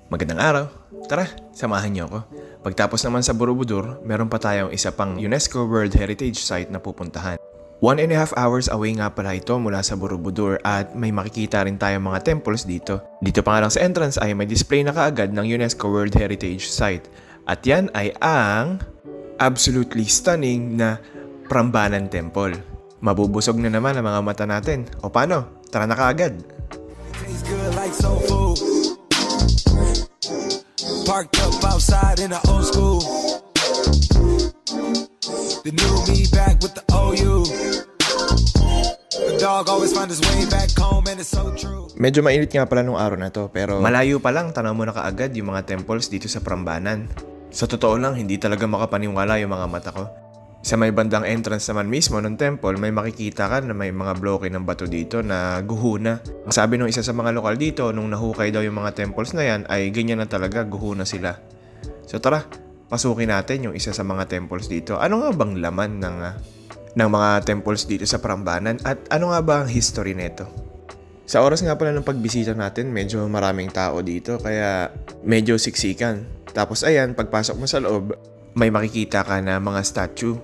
Magandang araw. Tara, samahan niyo ako. Pagtapos naman sa Borobudur, meron pa tayong isa pang UNESCO World Heritage Site na pupuntahan. 1.5 hours away nga pala ito mula sa Borobudur at may makikita rin tayong mga temples dito. Dito pa nga lang sa entrance ay may display na kaagad ng UNESCO World Heritage Site. At yan ay ang absolutely stunning na Prambanan Temple. Mabubusog na naman ang mga mata natin. O paano? Tara na kaagad! Parked up outside in the old school. The new me back with the OU. The dog always find his way back home and it's so true. Medyo mainit nga pala nung araw na to pero malayo pa lang tanaw mo na kaagad yung mga temples dito sa Prambanan. Sa totoo lang hindi talaga makapaniwala yung mga mata ko. Sa may bandang entrance naman mismo ng temple, may makikita ka na may mga bloke ng bato dito na guhuna. Ang sabi nung isa sa mga lokal dito, nung nahukay daw yung mga temples na yan, ay ganyan na talaga, guhuna sila. So tara, pasukin natin yung isa sa mga temples dito. Ano nga bang laman ng mga temples dito sa Prambanan at ano nga ba ang history nito? Sa oras nga pala ng pagbisita natin, medyo maraming tao dito kaya medyo siksikan. Tapos ayan, pagpasok mo sa loob, may makikita ka na mga statue.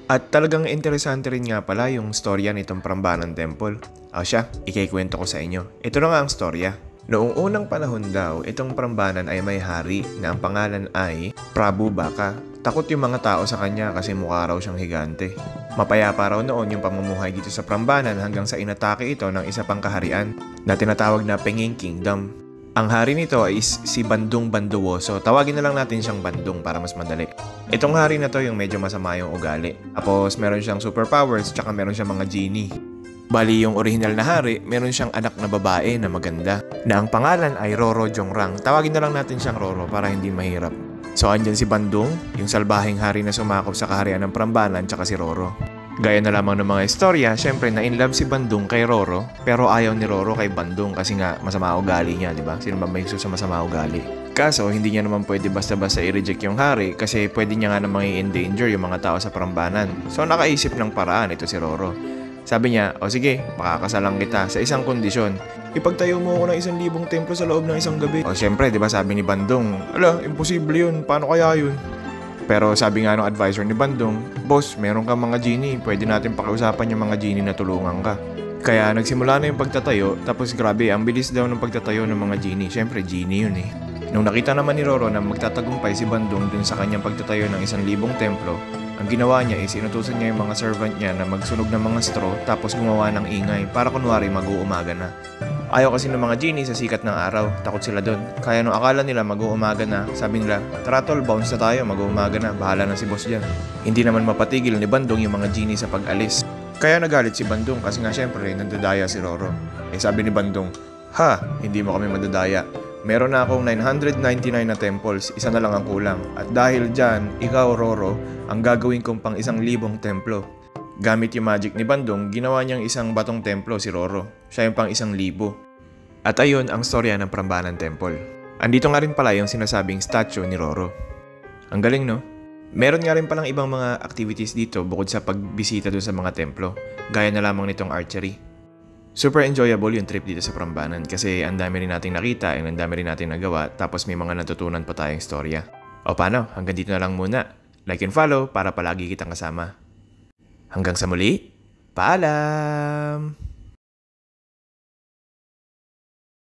At talagang interesante rin nga pala yung storya nitong Prambanan Temple. O siya, ikikwento ko sa inyo. Ito na nga ang storya. Noong unang panahon daw, itong Prambanan ay may hari na ang pangalan ay Prabu Baka. Takot yung mga tao sa kanya kasi mukha raw siyang higante. Mapayapa raw noon yung pamumuhay dito sa Prambanan hanggang sa inatake ito ng isa pang kaharian na tinatawag na Pengeng Kingdom. Ang hari nito ay si Bandung Banduwoso. Tawagin na lang natin siyang Bandung para mas madali. Itong hari na to yung medyo masama yung ugali. Tapos meron siyang superpowers tsaka meron siyang mga genie. Bali yung original na hari, meron siyang anak na babae na maganda. Na ang pangalan ay Roro Jongrang. Tawagin na lang natin siyang Roro para hindi mahirap. So andyan si Bandung, yung salbaheng hari na sumakop sa kaharian ng Prambanan tsaka si Roro. Gaya na lamang ng mga istorya, syempre na-inlove si Bandung kay Roro, pero ayaw ni Roro kay Bandung kasi nga masama ugali niya, di ba? Sino ba may gusto sa masama ugali? Kaso, hindi niya naman pwede basta-basta i-reject yung hari kasi pwede niya nga namang i-endanger yung mga tao sa Prambanan. So, nakaisip ng paraan ito si Roro. Sabi niya, o sige, pakakasalang kita sa isang kondisyon. Ipagtayo mo ako ng 1,000 templo sa loob ng isang gabi. O syempre, di ba sabi ni Bandung, ala, imposible yun, paano kaya yun? Pero sabi nga ng advisor ni Bandung, boss, meron kang mga genie, pwede natin pakiusapan yung mga genie na tulungan ka. Kaya nagsimula na yung pagtatayo, tapos grabe, ang bilis daw ng pagtatayo ng mga genie. Siyempre, genie yun eh. Nung nakita naman ni Roro na magtatagumpay si Bandung dun sa kanyang pagtatayo ng 1,000 templo, ang ginawa niya is inutusan niya yung mga servant niya na magsunog ng mga straw tapos gumawa ng ingay para kunwari mag-uumaga na. Ayaw kasi ng mga genie sa sikat ng araw, takot sila doon. Kaya nung akala nila mag-uumaga na, sabi nila, tara tol, bounce na tayo, mag-uumaga na, bahala na si boss dyan. Hindi naman mapatigil ni Bandung yung mga genie sa pag-alis. Kaya nagalit si Bandung kasi nga syempre nandadaya si Roro. Eh sabi ni Bandung, ha, hindi mo kami madadaya. Meron na akong 999 na temples, isa na lang ang kulang. At dahil dyan, ikaw Roro, ang gagawin kong pang 1,000 templo. Gamit yung magic ni Bandung, ginawa niyang isang batong templo si Roro. Siya yung pang 1,000. At ayun ang storya ng Prambanan Temple. Andito nga rin pala yung sinasabing statue ni Roro. Ang galing no? Meron nga rin palang ibang mga activities dito bukod sa pagbisita doon sa mga templo. Gaya na lamang nitong archery. Super enjoyable yung trip dito sa Prambanan kasi ang dami rin nating nakita and ang dami rin nating nagawa tapos may mga natutunan pa tayong storya. O paano? Hanggang dito na lang muna. Like and follow para palagi kitang kasama. Hanggang sa muli, paalam!